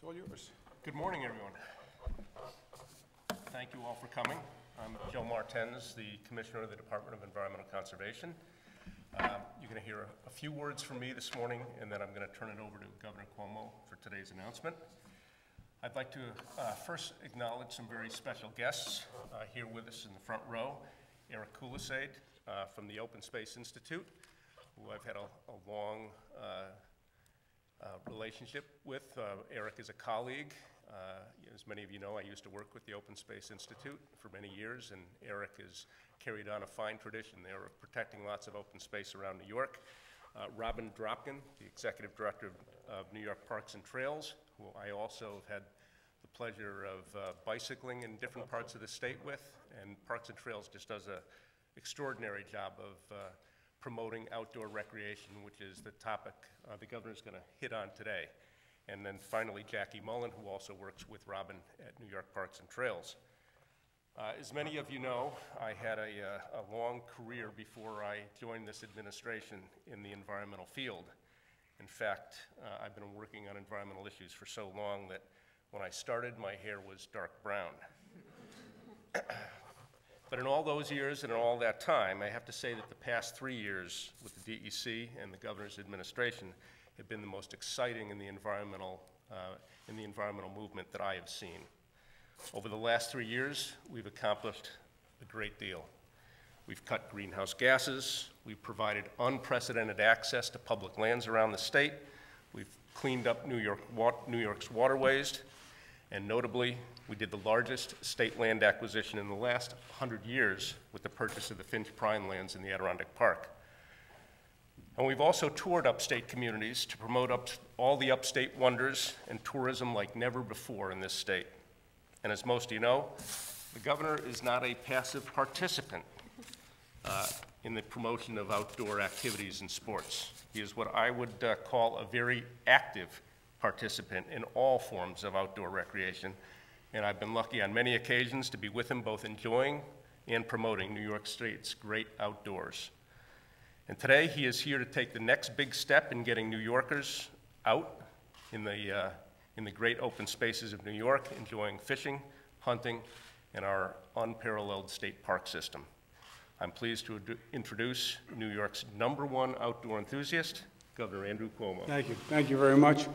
all yours. Good morning, everyone. Thank you all for coming. I'm Joe Martens, the Commissioner of the Department of Environmental Conservation. You're going to hear a few words from me this morning, and then I'm going to turn it over to Governor Cuomo for today's announcement. I'd like to first acknowledge some very special guests here with us in the front row. Eric Kulisade from the Open Space Institute, who I've had a long relationship with. Eric is a colleague. As many of you know, I used to work with the Open Space Institute for many years, and Eric has carried on a fine tradition there of protecting lots of open space around New York. Robin Dropkin, the Executive Director of New York Parks and Trails, who I also have had the pleasure of bicycling in different parts of the state with, and Parks and Trails just does an extraordinary job of promoting outdoor recreation, which is the topic the governor's going to hit on today. And then finally, Jackie Mullen, who also works with Robin at New York Parks and Trails. As many of you know, I had a long career before I joined this administration in the environmental field. In fact, I've been working on environmental issues for so long that when I started, my hair was dark brown. But in all those years and in all that time, I have to say that the past 3 years with the DEC and the governor's administration have been the most exciting in the environmental movement that I have seen. Over the last 3 years, we've accomplished a great deal. We've cut greenhouse gases. We've provided unprecedented access to public lands around the state. We've cleaned up New York's waterways. And notably, we did the largest state land acquisition in the last 100 years with the purchase of the Finch Prime lands in the Adirondack Park. And we've also toured upstate communities to promote all the upstate wonders and tourism like never before in this state. And as most of you know, the governor is not a passive participant in the promotion of outdoor activities and sports. He is what I would call a very active participant in all forms of outdoor recreation, and I've been lucky on many occasions to be with him both enjoying and promoting New York State's great outdoors. And today he is here to take the next big step in getting New Yorkers out in the great open spaces of New York, enjoying fishing, hunting, and our unparalleled state park system. I'm pleased to introduce New York's #1 outdoor enthusiast, Governor Andrew Cuomo. Thank you. Thank you very much.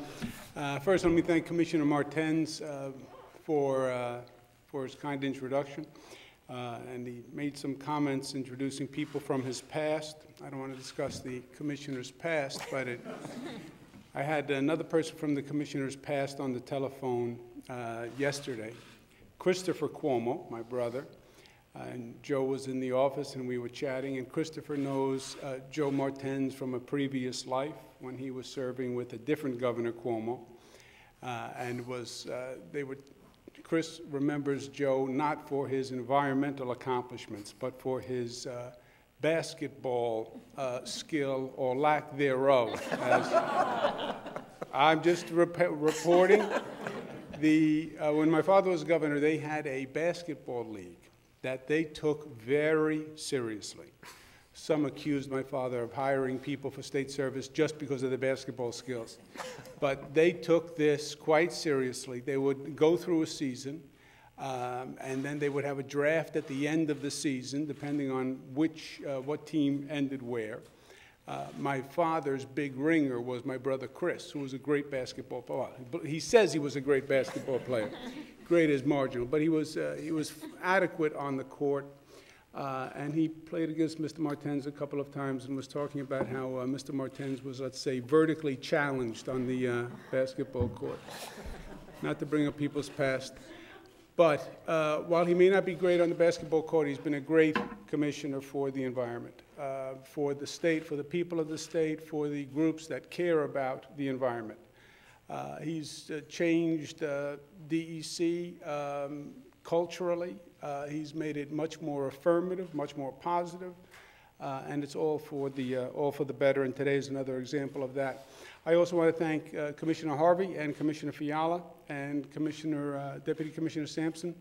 First, let me thank Commissioner Martens for his kind introduction. And he made some comments introducing people from his past. I don't want to discuss the commissioner's past, but I had another person from the commissioner's past on the telephone yesterday, Christopher Cuomo, my brother. And Joe was in the office and we were chatting, and Christopher knows Joe Martens from a previous life when he was serving with a different Governor Cuomo. Chris remembers Joe not for his environmental accomplishments, but for his basketball skill or lack thereof. I'm just reporting. When my father was governor, they had a basketball league that they took very seriously. Some accused my father of hiring people for state service just because of their basketball skills. But they took this quite seriously. They would go through a season, and then they would have a draft at the end of the season, depending on what team ended where. My father's big ringer was my brother Chris, who was a great basketball player. He says he was a great basketball player. Great is marginal, but he was adequate on the court. And he played against Mr. Martens a couple of times and was talking about how Mr. Martens was, let's say, vertically challenged on the basketball court. Not to bring up people's past. But while he may not be great on the basketball court, he's been a great commissioner for the environment, for the state, for the people of the state, for the groups that care about the environment. He's changed DEC culturally. He's made it much more affirmative, much more positive, and it's all for the better, and today is another example of that. I also want to thank Commissioner Harvey and Commissioner Fiala and Deputy Commissioner Sampson.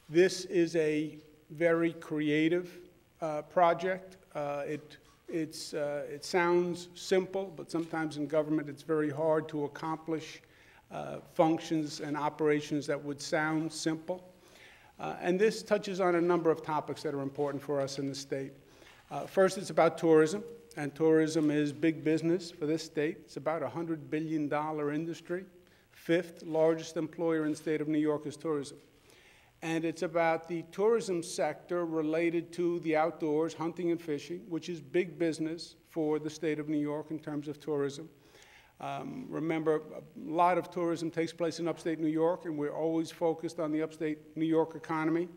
This is a very creative project. It sounds simple, but sometimes in government it's very hard to accomplish functions and operations that would sound simple. And this touches on a number of topics that are important for us in the state. First, it's about tourism, and tourism is big business for this state. It's about a $100 billion industry. Fifth largest employer in the state of New York is tourism. And it's about the tourism sector related to the outdoors, hunting and fishing, which is big business for the state of New York in terms of tourism. Remember, a lot of tourism takes place in upstate New York, and we're always focused on the upstate New York economy.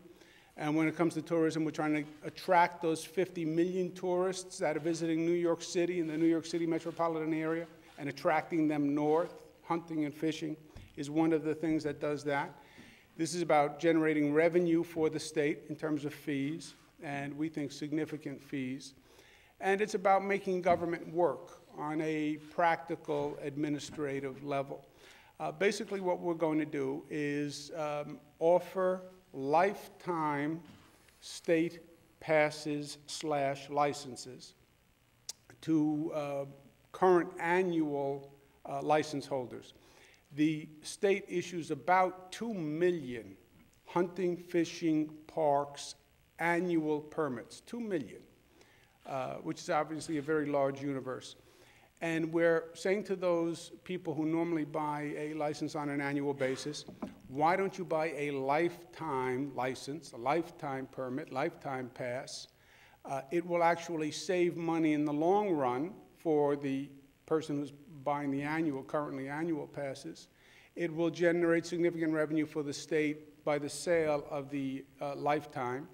And when it comes to tourism, we're trying to attract those 50 million tourists that are visiting New York City and the New York City metropolitan area and attracting them north. Hunting and fishing is one of the things that does that. This is about generating revenue for the state in terms of fees, and we think significant fees. And it's about making government work on a practical administrative level. Basically what we're going to do is offer lifetime state passes/licenses to current annual license holders. The state issues about 2 million hunting, fishing, parks annual permits, 2 million, which is obviously a very large universe. And we're saying to those people who normally buy a license on an annual basis, why don't you buy a lifetime license, a lifetime permit, lifetime pass? It will actually save money in the long run for the person who's buying the currently annual passes. It will generate significant revenue for the state by the sale of the lifetime.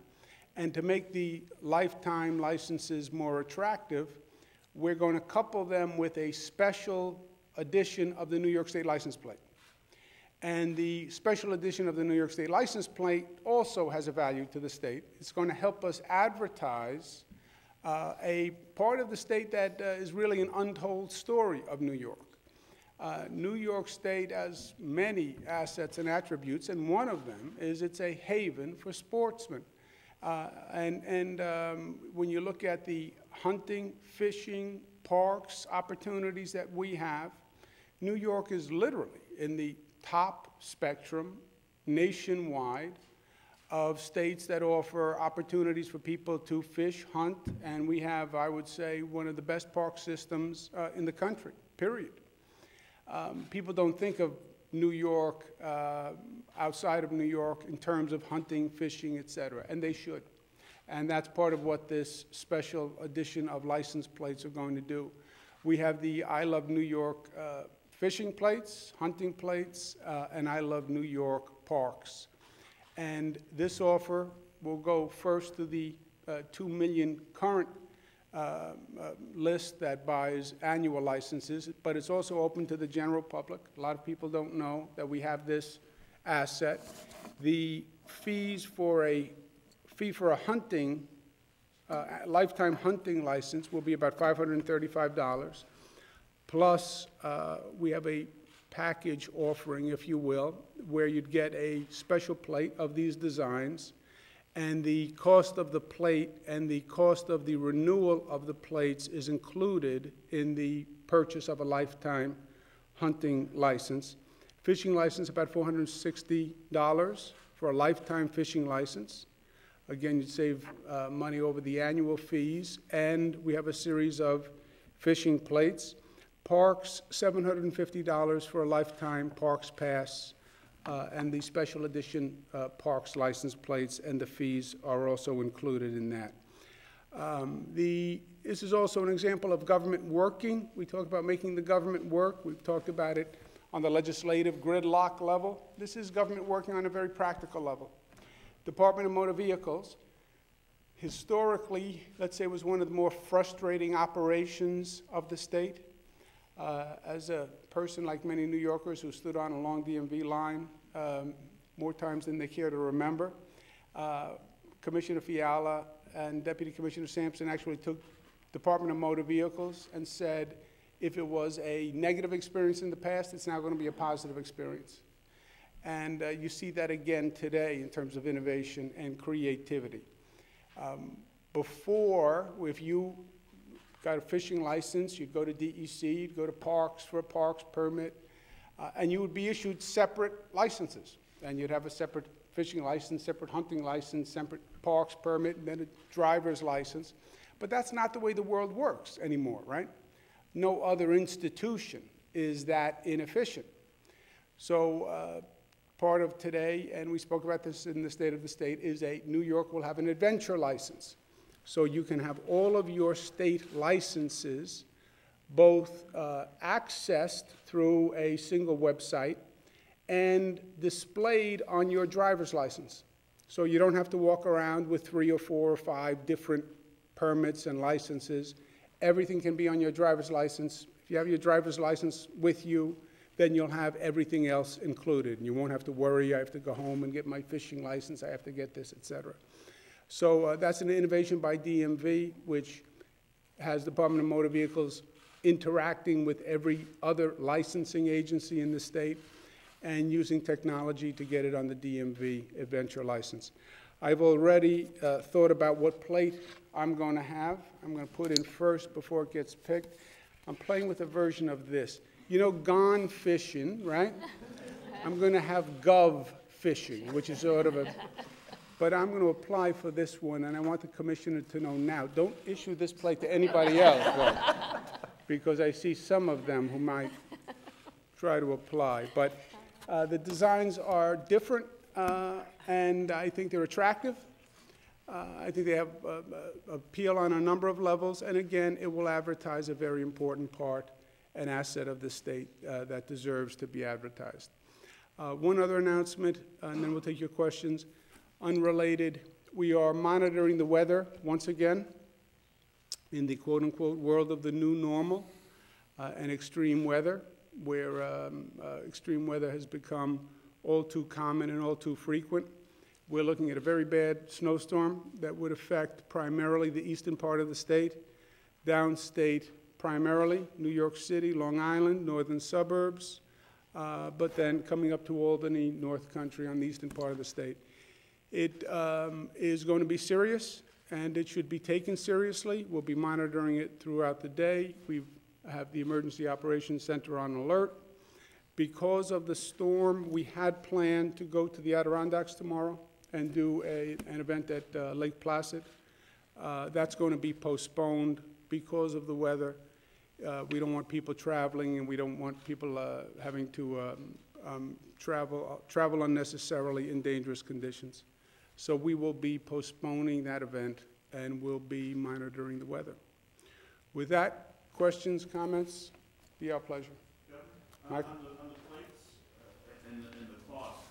And to make the lifetime licenses more attractive, we're going to couple them with a special edition of the New York State license plate. And the special edition of the New York State license plate also has a value to the state. It's going to help us advertise a part of the state that is really an untold story of New York. New York State has many assets and attributes, and one of them is it's a haven for sportsmen. When you look at the hunting, fishing, parks, opportunities that we have, New York is literally in the top spectrum nationwide of states that offer opportunities for people to fish, hunt, and we have, I would say, one of the best park systems in the country, period. People don't think of New York, outside of New York, in terms of hunting, fishing, et cetera, and they should. And that's part of what this special edition of license plates are going to do. We have the I Love New York fishing plates, hunting plates, and I Love New York parks. And this offer will go first to the 2 million current list that buys annual licenses, but it's also open to the general public. A lot of people don't know that we have this asset. The fees for a hunting, lifetime hunting license will be about $535. Plus, we have a package offering, if you will, where you'd get a special plate of these designs, and the cost of the plate and the cost of the renewal of the plates is included in the purchase of a lifetime hunting license. Fishing license, about $460 for a lifetime fishing license. Again, you'd save money over the annual fees, and we have a series of fishing plates. Parks, $750 for a lifetime parks pass, and the special edition parks license plates, and the fees are also included in that. This is also an example of government working. We talk about making the government work. We've talked about it on the legislative gridlock level. This is government working on a very practical level. Department of Motor Vehicles, historically, let's say, was one of the more frustrating operations of the state. As a person like many New Yorkers who stood on a long DMV line more times than they care to remember, Commissioner Fiala and Deputy Commissioner Sampson actually took Department of Motor Vehicles and said, if it was a negative experience in the past, it's now going to be a positive experience. And you see that again today in terms of innovation and creativity. Before, if you got a fishing license, you'd go to DEC, you'd go to parks for a parks permit. And you would be issued separate licenses. And you'd have a separate fishing license, separate hunting license, separate parks permit, and then a driver's license. But that's not the way the world works anymore, right? No other institution is that inefficient. So part of today, and we spoke about this in the State of the State, is New York will have an adventure license. So you can have all of your state licenses both accessed through a single website and displayed on your driver's license. So you don't have to walk around with 3 or 4 or 5 different permits and licenses. Everything can be on your driver's license. If you have your driver's license with you, then you'll have everything else included. And you won't have to worry, I have to go home and get my fishing license, I have to get this, et cetera. So that's an innovation by DMV, which has Department of Motor Vehicles interacting with every other licensing agency in the state and using technology to get it on the DMV adventure license. I've already thought about what plate I'm going to have. I'm going to put in first before it gets picked. I'm playing with a version of this. You know, gone fishing, right? I'm going to have gov fishing, which is sort of a, but I'm going to apply for this one, and I want the commissioner to know now. Don't issue this plate to anybody else, though, because I see some of them who might try to apply. But the designs are different, and I think they're attractive. I think they have appeal on a number of levels, and again, it will advertise a very important part, an asset of the state that deserves to be advertised. One other announcement, and then we'll take your questions. Unrelated, we are monitoring the weather once again in the quote-unquote world of the new normal and extreme weather, where extreme weather has become all too common and all too frequent. We're looking at a very bad snowstorm that would affect primarily the eastern part of the state, downstate primarily, New York City, Long Island, northern suburbs, but then coming up to Albany, North Country on the eastern part of the state. It is going to be serious, and it should be taken seriously. We'll be monitoring it throughout the day. We have the Emergency Operations Center on alert. Because of the storm, we had planned to go to the Adirondacks tomorrow and do an event at Lake Placid. That's going to be postponed because of the weather. We don't want people traveling, and we don't want people having to travel unnecessarily in dangerous conditions. So we will be postponing that event, and we'll be monitoring the weather. With that, questions, comments? Be our pleasure. Mike? On the plates and the cost,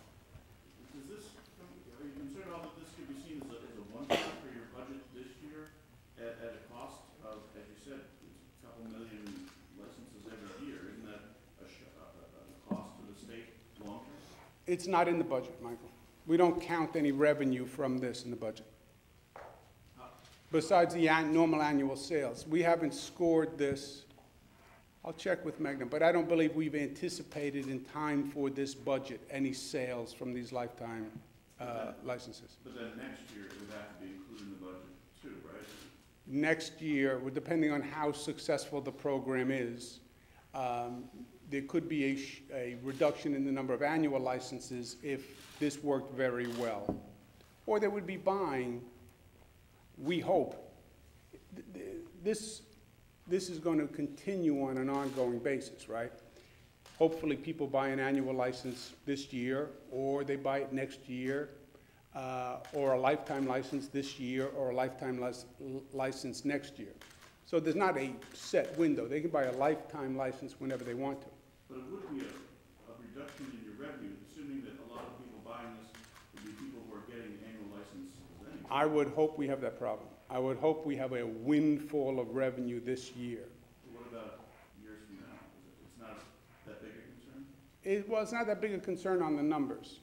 are you concerned at all that this could be seen as a one-time for your budget this year at a cost of, as you said, a couple million licenses every year? Isn't that a cost to the state long-term? It's not in the budget, Michael. We don't count any revenue from this in the budget. Besides the normal annual sales. We haven't scored this. I'll check with Magna, but I don't believe we've anticipated in time for this budget any sales from these lifetime licenses. But then next year, it would have to be included in the budget too, right? Next year, depending on how successful the program is, there could be a reduction in the number of annual licenses if this worked very well. Or they would be buying, we hope. This is going to continue on an ongoing basis, right? Hopefully people buy an annual license this year, or they buy it next year, or a lifetime license this year, or a lifetime license next year. So there's not a set window. They can buy a lifetime license whenever they want to. But it would be a reduction in your revenue, assuming that a lot of people buying this would be people who are getting annual licenses anyway. I would hope we have that problem. I would hope we have a windfall of revenue this year. What about years from now? It's not that big a concern? Well, it's not that big a concern on the numbers.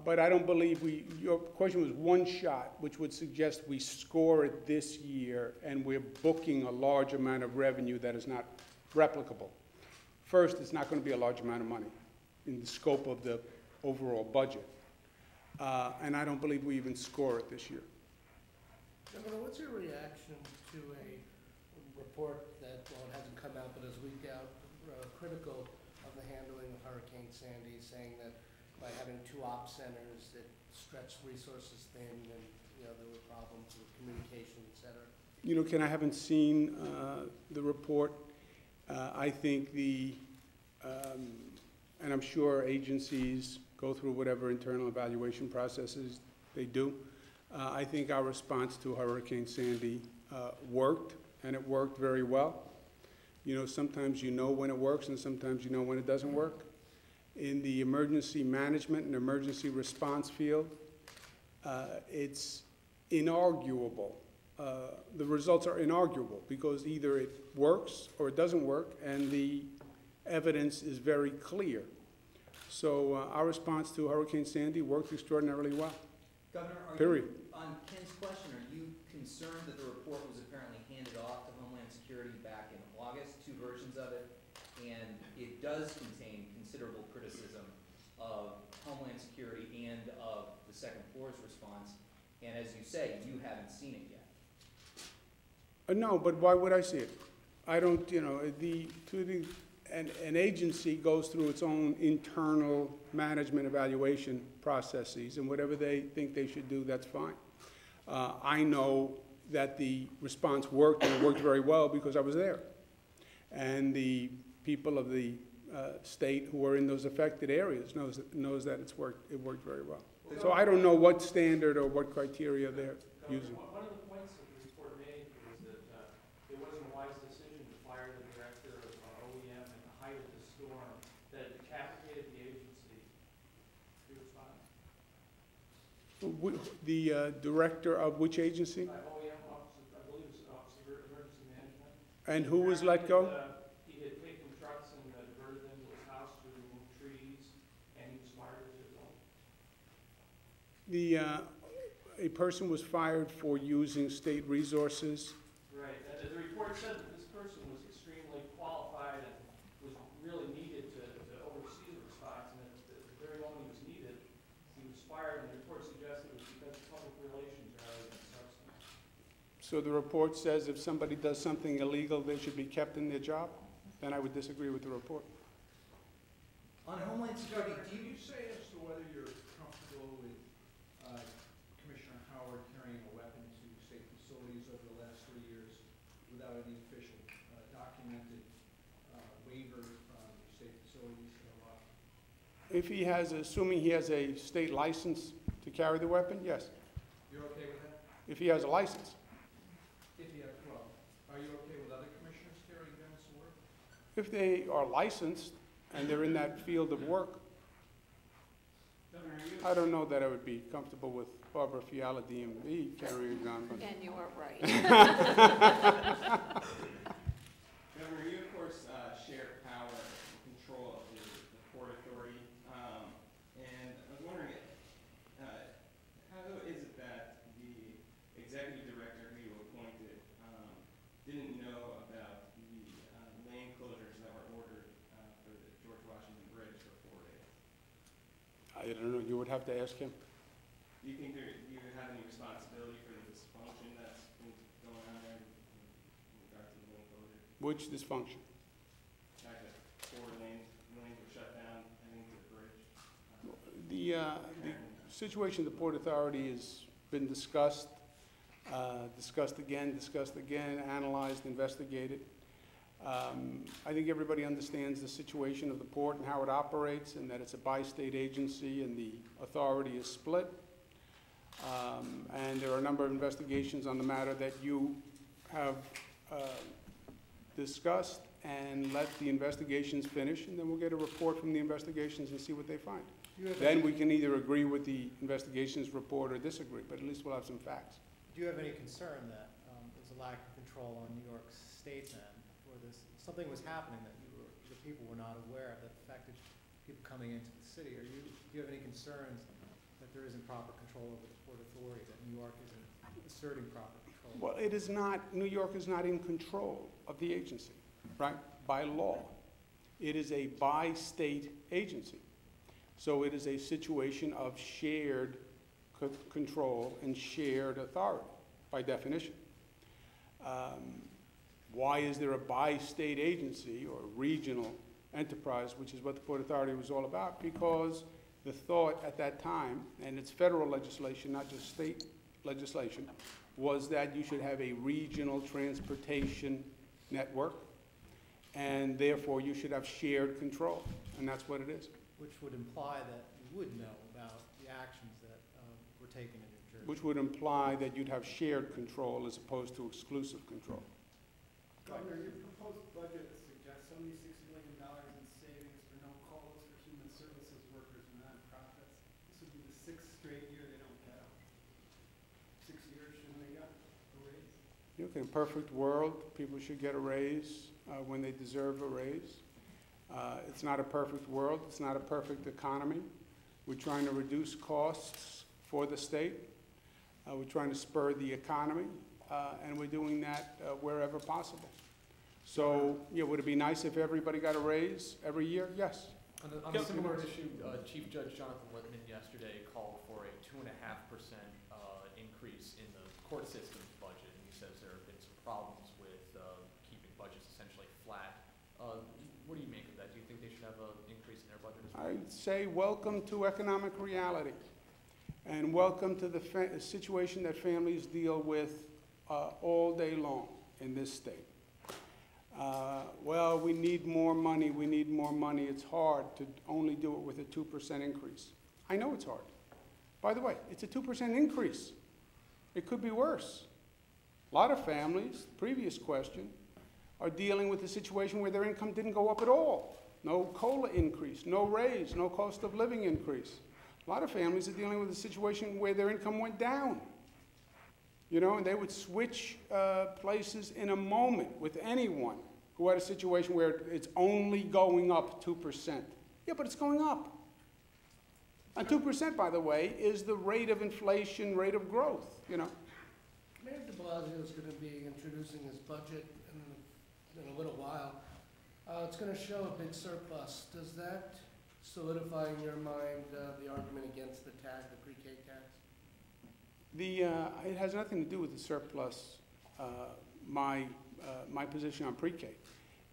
But I don't believe your question was one shot, which would suggest we score it this year and we're booking a large amount of revenue that is not replicable. First, it's not going to be a large amount of money in the scope of the overall budget. And I don't believe we even score it this year. Governor, what's your reaction to a report that, well, it hasn't come out, but is leaked out, critical of the handling of Hurricane Sandy, saying that by having two op centers, it stretched resources thin, and there were problems with communication, et cetera. Ken, I haven't seen the report. I think and I'm sure agencies go through whatever internal evaluation processes they do. I think our response to Hurricane Sandy worked, and it worked very well. Sometimes you know when it works, and sometimes you know when it doesn't work. In the emergency management and emergency response field, it's inarguable. The results are inarguable because either it works or it doesn't work, and the evidence is very clear. So our response to Hurricane Sandy worked extraordinarily well. Governor, on Ken's question, are you concerned that the report was apparently handed off to Homeland Security back in August, two versions of it, and it does contain considerable criticism of Homeland Security and of the second floor's response, and as you say, you haven't seen it yet? No, but why would I see it? I don't, an agency goes through its own internal management evaluation processes, and whatever they think they should do, that's fine. I know that the response worked, and it worked very well because I was there. And the people of the state who are in those affected areas knows that it worked very well. So I don't know what standard or what criteria they're using. One of the points that the report made was that it wasn't a wise decision to fire the director of OEM at the height of the storm, that it decapitated the agency. Do you respond? The director of which agency? OEM, office, I believe it's Office of Emergency Management. And who was let go? He had taken trucks and diverted them to his house to remove trees, and he was fired as a result. A person was fired for using state resources. Right. The report said that this person was extremely qualified and was really needed to oversee the response, and at the very moment he was needed, he was fired, and the report suggested it was because of public relations rather than substance. So the report says if somebody does something illegal, they should be kept in their job? Then I would disagree with the report. On Homeland Security, do Can you you say as to whether you're comfortable with Commissioner Howard carrying a weapon to state facilities over the last 3 years without any official documented waiver from state facilities to allow? If he has, assuming he has a state license to carry the weapon, yes. You're okay with that? If he has a license. Are you okay with other commissioners carrying guns to work? If they are licensed and they're in that field of work, I don't know that I would be comfortable with Barbara Fiala, DMV, carrying a gun. But And you are right. Governor, you of course share power and control of the Port Authority, and I was wondering, how is it that the executive director who you appointed didn't know about the lane closures that were ordered for the George Washington Bridge for 4 days? I don't know, you would have to ask him. Do you think do you have any responsibility for the dysfunction that's been going on there in regard to the lane closure? Which dysfunction? The fact that 4 lanes were shut down heading to the bridge. The situation of the Port Authority has been discussed again, analyzed, investigated. I think everybody understands the situation of the port and how it operates, and that it's a bi-state agency and the authority is split. And there are a number of investigations on the matter that you have discussed, and let the investigations finish, and then we'll get a report from the investigations and see what they find. Then we can either agree with the investigations report or disagree, but at least we'll have some facts. Do you have any concern that there's a lack of control on New York State's end, or something was happening that the people were not aware of that affected people coming into the city? Do you have any concerns that there isn't proper control over the Port Authority, that New York isn't asserting proper control? Well, it is not, New York is not in control of the agency, right, by law. It is a bi-state agency. So it is a situation of shared control and shared authority, by definition. Why is there a bi-state agency or regional enterprise, which is what the Port Authority was all about, because the thought at that time, and it's federal legislation, not just state legislation, was that you should have a regional transportation network, and therefore you should have shared control, and that's what it is. Which would imply that you would know about the actions that were taken in New Jersey. Which would imply that you'd have shared control as opposed to exclusive control. Governor, your proposed budget suggests $76 million in savings for no COLAs for human services workers and nonprofits. This would be the 6th straight year they don't get them. 6 years, shouldn't they get a raise? Look, in a perfect world, people should get a raise when they deserve a raise. It's not a perfect world. It's not a perfect economy. We're trying to reduce costs for the state. We're trying to spur the economy, and we're doing that wherever possible. So, yeah, would it be nice if everybody got a raise every year? Yes. On a similar issue, Chief Judge Jonathan Littman yesterday called for a 2.5% increase in the court system's budget, and he says there have been some problems with keeping budgets essentially flat. What do you make of that? Do you think they should have an increase in their budget as well? I'd say welcome to economic reality, and welcome to the situation that families deal with all day long in this state. Well, we need more money, we need more money. It's hard to only do it with a 2% increase. I know it's hard. By the way, it's a 2% increase. It could be worse. A lot of families, previous question, are dealing with a situation where their income didn't go up at all. No COLA increase, no raise, no cost of living increase. A lot of families are dealing with a situation where their income went down. You know, and they would switch places in a moment with anyone who had a situation where it's only going up 2%. Yeah, but it's going up. And 2%, by the way, is the rate of inflation, rate of growth, you know. Mayor de Blasio is going to be introducing his budget in a little while. It's going to show a big surplus. Does that solidify in your mind the argument against the pre-K tax? It has nothing to do with the surplus, my position on pre-K.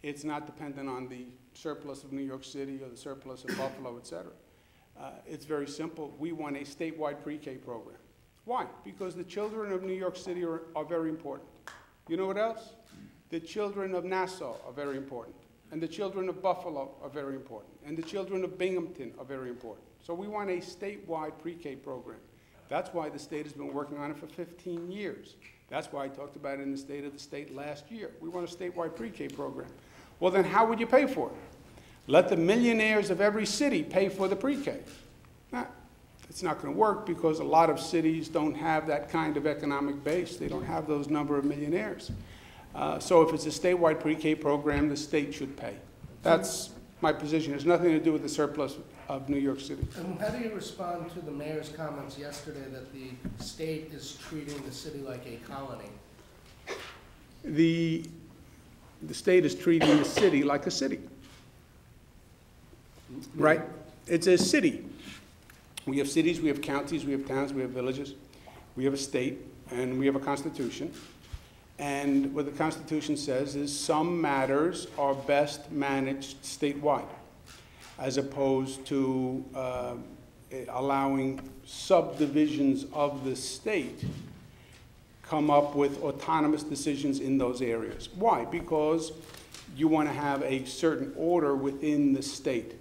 It's not dependent on the surplus of New York City or the surplus of Buffalo, et cetera. It's very simple. We want a statewide pre-K program. Why? Because the children of New York City are very important. You know what else? The children of Nassau are very important. And the children of Buffalo are very important. And the children of Binghamton are very important. So we want a statewide pre-K program. That's why the state has been working on it for 15 years. That's why I talked about it in the State of the State last year. We want a statewide pre-K program. Well, then how would you pay for it? Let the millionaires of every city pay for the pre-K. Nah, it's not going to work because a lot of cities don't have that kind of economic base. They don't have those number of millionaires. So if it's a statewide pre-K program, the state should pay. That's my position. It has nothing to do with the surplus of New York City. And how do you respond to the mayor's comments yesterday that the state is treating the city like a colony? The state is treating the city like a city, right? It's a city. We have cities, we have counties, we have towns, we have villages, we have a state, and we have a constitution. And what the Constitution says is some matters are best managed statewide, as opposed to allowing subdivisions of the state come up with autonomous decisions in those areas. Why? Because you want to have a certain order within the state.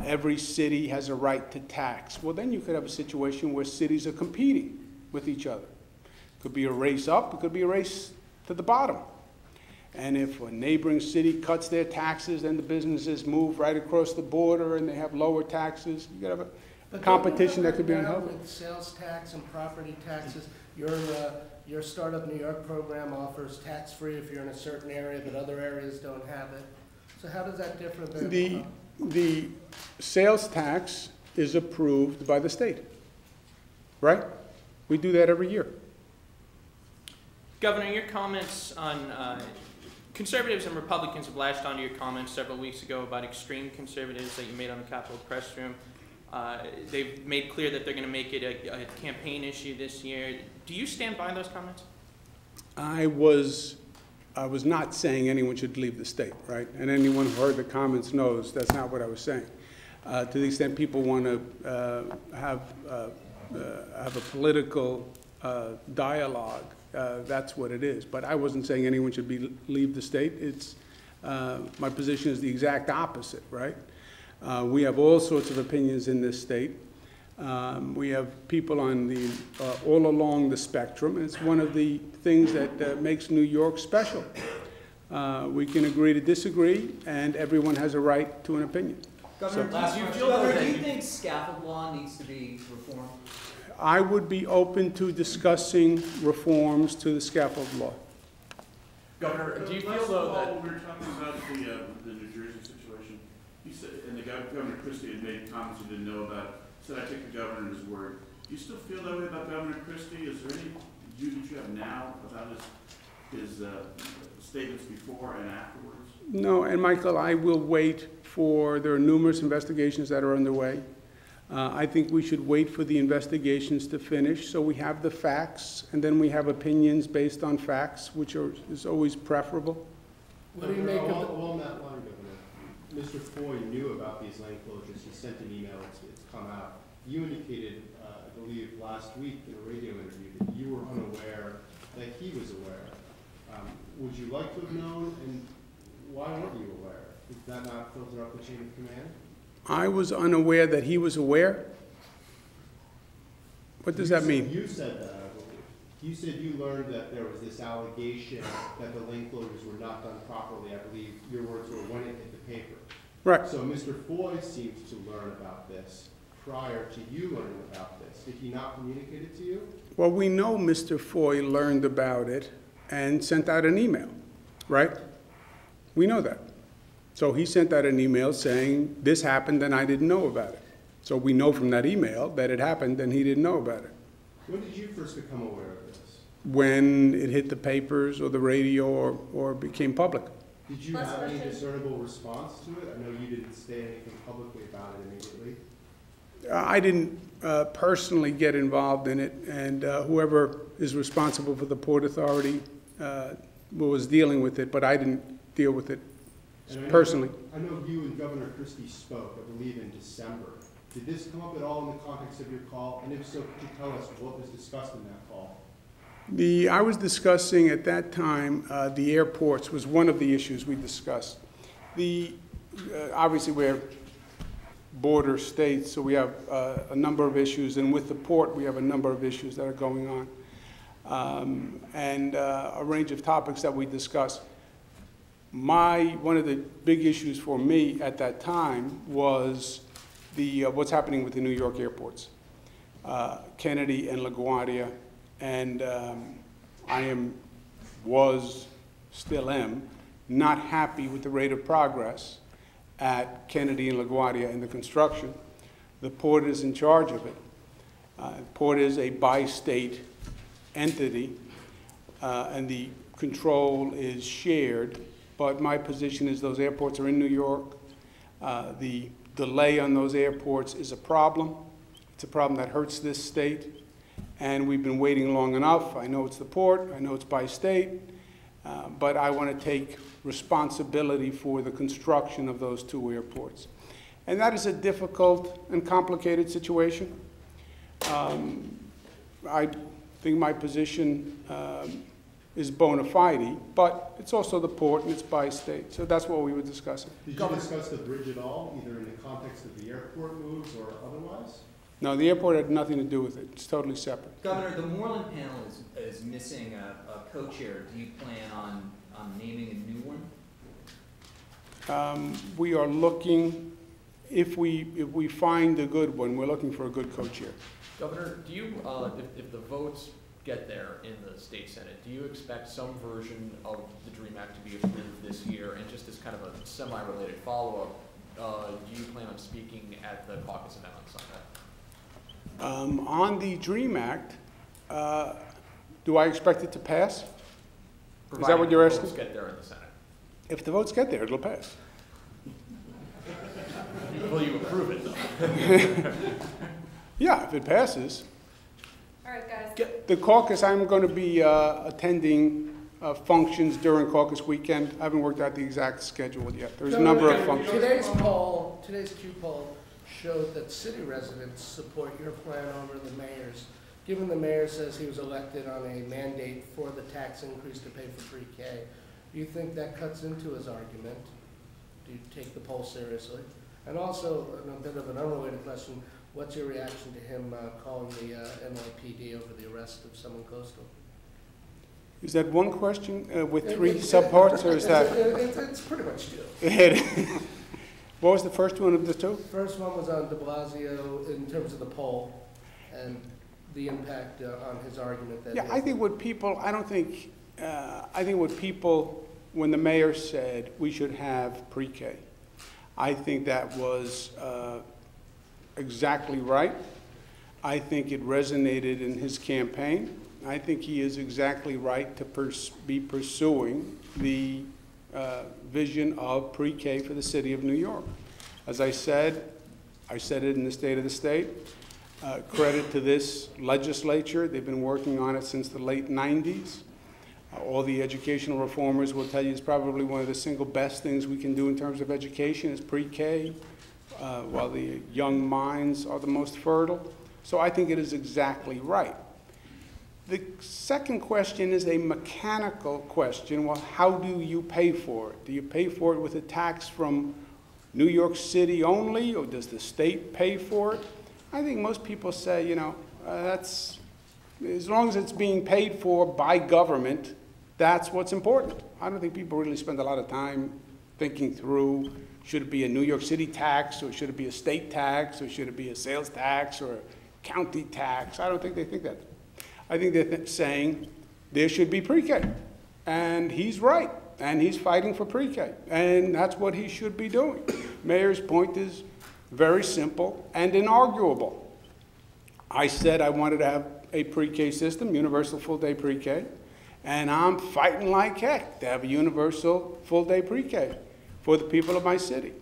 Every city has a right to tax. Well, then you could have a situation where cities are competing with each other. It could be a race up, it could be a race to the bottom. And if a neighboring city cuts their taxes, then the businesses move right across the border and they have lower taxes. You could have a competition that could be unhealthy. With sales tax and property taxes, your Startup New York program offers tax-free if you're in a certain area, but other areas don't have it. So how does that differ than the sales tax is approved by the state, right? We do that every year. Governor, your comments on conservatives and Republicans have latched onto your comments several weeks ago about extreme conservatives that you made on the Capitol Press Room. They've made clear that they're going to make it a campaign issue this year. Do you stand by those comments? I was I was not saying anyone should leave the state, right? And anyone who heard the comments knows that's not what I was saying. To the extent people want to have a political dialogue, that's what it is. But I wasn't saying anyone should leave the state. It's, my position is the exact opposite, right? We have all sorts of opinions in this state. We have people on the, all along the spectrum, and it's one of the things that makes New York special. We can agree to disagree, and everyone has a right to an opinion. Governor, do you think scaffold law needs to be reformed? I would be open to discussing reforms to the scaffold law. Governor, do you feel Last though fall, that, when we were talking about the New Jersey situation, he said, and the Governor Christie had made comments he didn't know about, said I take the governor at his word. Do you still feel that way about Governor Christie? Is there any view that you have now about his statements before and afterwards? No, and Michael, I will wait for, there are numerous investigations that are underway. I think we should wait for the investigations to finish so we have the facts, and then we have opinions based on facts, which is always preferable. What do you make of it? Along that line, Governor, Mr. Foy knew about these lane closures. He sent an email. It's come out. You indicated, I believe, last week in a radio interview that you were unaware that he was aware. Would you like to have known, and why weren't you aware? Did that not filter up the chain of command? I was unaware that he was aware? What does that mean? You said that, I believe. You said you learned that there was this allegation that the lane closures were not done properly. I believe your words were when it hit the paper. Right. So Mr. Foy seemed to learn about this prior to you learning about this. Did he not communicate it to you? Well, we know Mr. Foy learned about it and sent out an email, right? We know that. So he sent out an email saying, this happened and I didn't know about it. So we know from that email that it happened and he didn't know about it. When did you first become aware of this? When it hit the papers or the radio or became public. Did you have any discernible response to it? I know you didn't say anything publicly about it immediately. I didn't personally get involved in it, and whoever is responsible for the Port Authority was dealing with it, but I didn't deal with it personally. I know you and Governor Christie spoke, I believe, in December. Did this come up at all in the context of your call? And if so, could you tell us what was discussed in that call? I was discussing at that time the airports was one of the issues we discussed. Obviously, we're border states, so we have a number of issues, and with the port, we have a number of issues that are going on, and a range of topics that we discussed. One of the big issues for me at that time was what's happening with the New York airports, Kennedy and LaGuardia, and still am, not happy with the rate of progress at Kennedy and LaGuardia in the construction. The port is in charge of it. The port is a bi-state entity, and the control is shared, but my position is those airports are in New York. The delay on those airports is a problem. It's a problem that hurts this state, and we've been waiting long enough. I know it's the port, I know it's bi-state, but I want to take responsibility for the construction of those two airports. And that is a difficult and complicated situation. I think my position is bona fide, but it's also the port and it's bi-state, so that's what we were discussing. Did you discuss the bridge at all, either in the context of the airport moves or otherwise? No, the airport had nothing to do with it. It's totally separate. Governor, the Mullen panel is missing a co-chair. Do you plan on naming a new one? We are looking, if we find a good one, we're looking for a good co-chair. Governor, do you, if the votes get there in the state senate, do you expect some version of the DREAM Act to be approved this year? And just as kind of a semi-related follow-up, do you plan on speaking at the caucus amendments on that? On the DREAM Act, do I expect it to pass? Is that what you're asking? If the votes get there in the Senate. If the votes get there, it'll pass. Will you approve it, though? Yeah, if it passes. All right, guys. The caucus, I'm going to be attending functions during caucus weekend. I haven't worked out the exact schedule yet. There's a number of functions. Today's Q poll showed that city residents support your plan over the mayor's. Given the mayor says he was elected on a mandate for the tax increase to pay for pre-K, do you think that cuts into his argument? Do you take the poll seriously? And also, a bit of an unrelated question, what's your reaction to him calling the NYPD over the arrest of someone coastal? Is that one question with three subparts, or is that? It's pretty much two. What was the first one of the two? First one was on de Blasio in terms of the poll and the impact on his argument that. Yeah, I think what people, I think what people, when the mayor said we should have pre-K, I think that was exactly right. I think it resonated in his campaign. I think he is exactly right to be pursuing the vision of pre-K for the city of New York. As I said it in the State of the State. Credit to this legislature. They've been working on it since the late 90s. All the educational reformers will tell you it's probably one of the single best things we can do in terms of education is pre-K, while the young minds are the most fertile. So I think it is exactly right. The second question is a mechanical question. Well, how do you pay for it? Do you pay for it with a tax from New York City only, or does the state pay for it? I think most people say, you know, that's, as long as it's being paid for by government, that's what's important. I don't think people really spend a lot of time thinking through, should it be a New York City tax, or should it be a state tax, or should it be a sales tax, or a county tax? I don't think they think that. I think they're saying there should be pre-K. And he's right, and he's fighting for pre-K. And that's what he should be doing. Mayor's point is very simple and inarguable. I said I wanted to have a pre-K system, universal full-day pre-K, and I'm fighting like heck to have a universal full-day pre-K for the people of my city.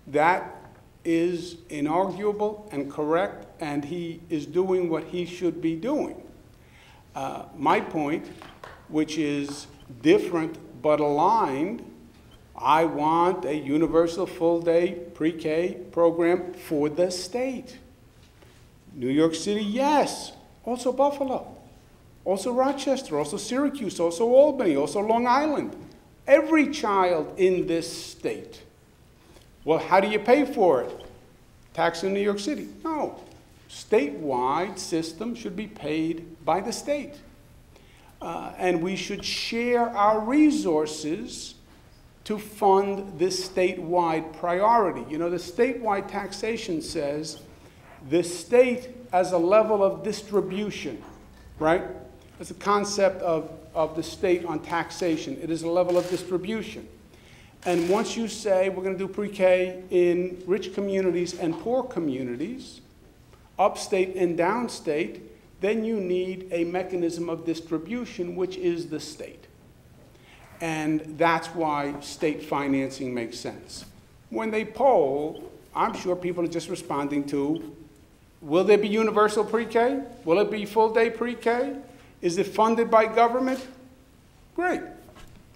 That is inarguable and correct, and he is doing what he should be doing. My point, which is different but aligned, I want a universal full-day pre-K program for the state. New York City, yes. Also Buffalo. Also Rochester. Also Syracuse. Also Albany. Also Long Island. Every child in this state. Well, how do you pay for it? Tax in New York City? No. Statewide system should be paid by the state. And we should share our resources to fund this statewide priority. You know, the statewide taxation says the state as a level of distribution, right? That's the concept of the state on taxation. It is a level of distribution. And once you say we're going to do pre-K in rich communities and poor communities, upstate and downstate, then you need a mechanism of distribution, which is the state. And that's why state financing makes sense. When they poll, I'm sure people are just responding to, will there be universal pre-K? Will it be full-day pre-K? Is it funded by government? Great.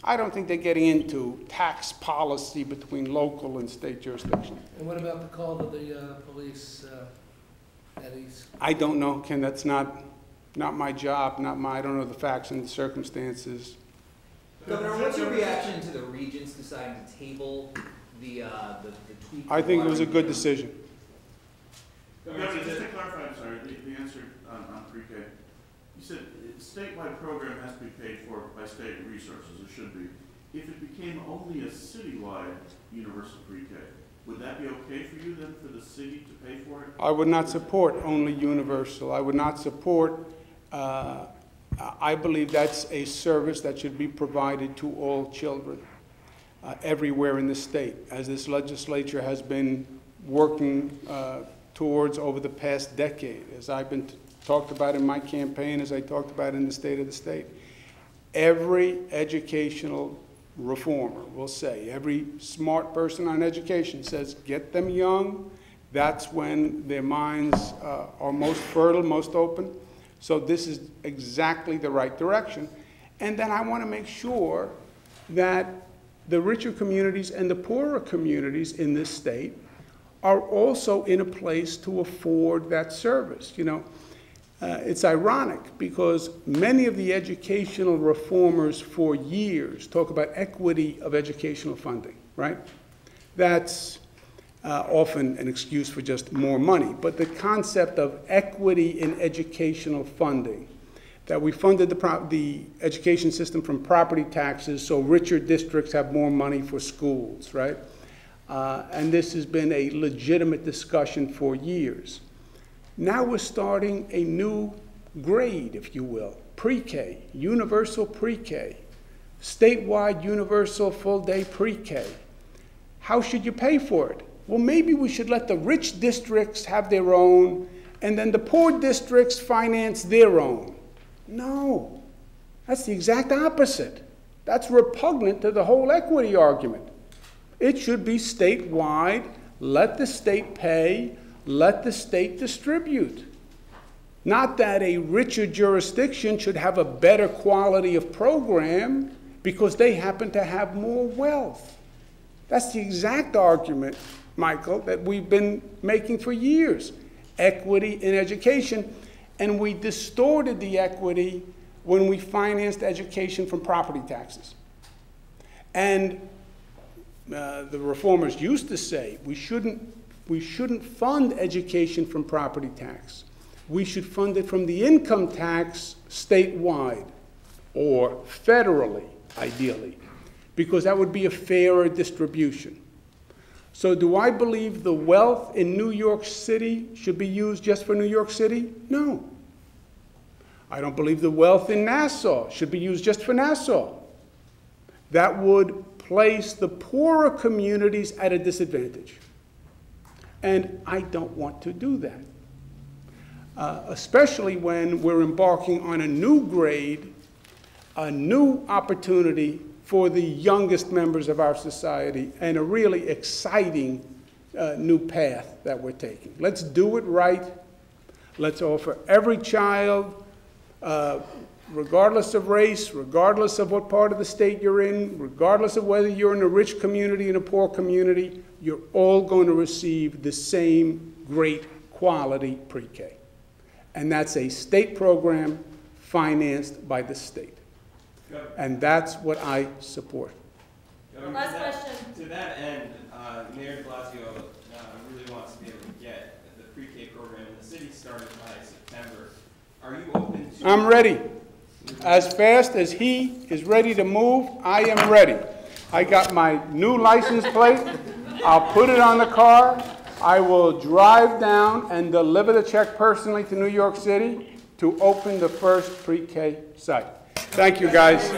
I don't think they're getting into tax policy between local and state jurisdiction. And what about the call to the police, Eddie's? I don't know, Ken. That's not my job. I don't know the facts and the circumstances. Governor, what's your reaction to the regents deciding to table the tweet? I think it was a good decision. Governor, just to clarify, I'm sorry, the answer on pre-K. You said statewide program has to be paid for by state resources, it should be. If it became only a citywide universal pre-K, would that be okay for you then, for the city to pay for it? I would not support only universal. I would not support, I believe that's a service that should be provided to all children everywhere in the state, as this legislature has been working towards over the past decade, as I've been talked about in my campaign, as I talked about in the State of the State. Every educational reformer will say, every smart person on education says, get them young. That's when their minds are most fertile, most open. So this is exactly the right direction. And then I want to make sure that the richer communities and the poorer communities in this state are also in a place to afford that service. You know, it's ironic because many of the educational reformers for years talk about equity of educational funding, right? That's often an excuse for just more money, but the concept of equity in educational funding, that we funded the education system from property taxes so richer districts have more money for schools, right? And this has been a legitimate discussion for years. Now we're starting a new grade, if you will, pre-K, universal pre-K, statewide universal full-day pre-K. How should you pay for it? Well, maybe we should let the rich districts have their own, and then the poor districts finance their own. No, that's the exact opposite. That's repugnant to the whole equity argument. It should be statewide, let the state pay, let the state distribute. Not that a richer jurisdiction should have a better quality of program because they happen to have more wealth. That's the exact argument, Michael, that we've been making for years. Equity in education, and we distorted the equity when we financed education from property taxes. And the reformers used to say we shouldn't fund education from property tax. We should fund it from the income tax statewide or federally, ideally, because that would be a fairer distribution. So do I believe the wealth in New York City should be used just for New York City? No. I don't believe the wealth in Nassau should be used just for Nassau. That would place the poorer communities at a disadvantage. And I don't want to do that, especially when we're embarking on a new grade, a new opportunity for the youngest members of our society, and a really exciting new path that we're taking. Let's do it right. Let's offer every child, regardless of race, regardless of what part of the state you're in, regardless of whether you're in a rich community and a poor community, you're all going to receive the same great quality pre-K. And that's a state program financed by the state. And that's what I support. Last question. To that end, Mayor de Blasio really wants to be able to get the pre-K program in the city started by September. Are you open to... I'm ready. As fast as he is ready to move, I am ready. I got my new license plate. I'll put it on the car. I will drive down and deliver the check personally to New York City to open the first pre-K site. Thank you, guys.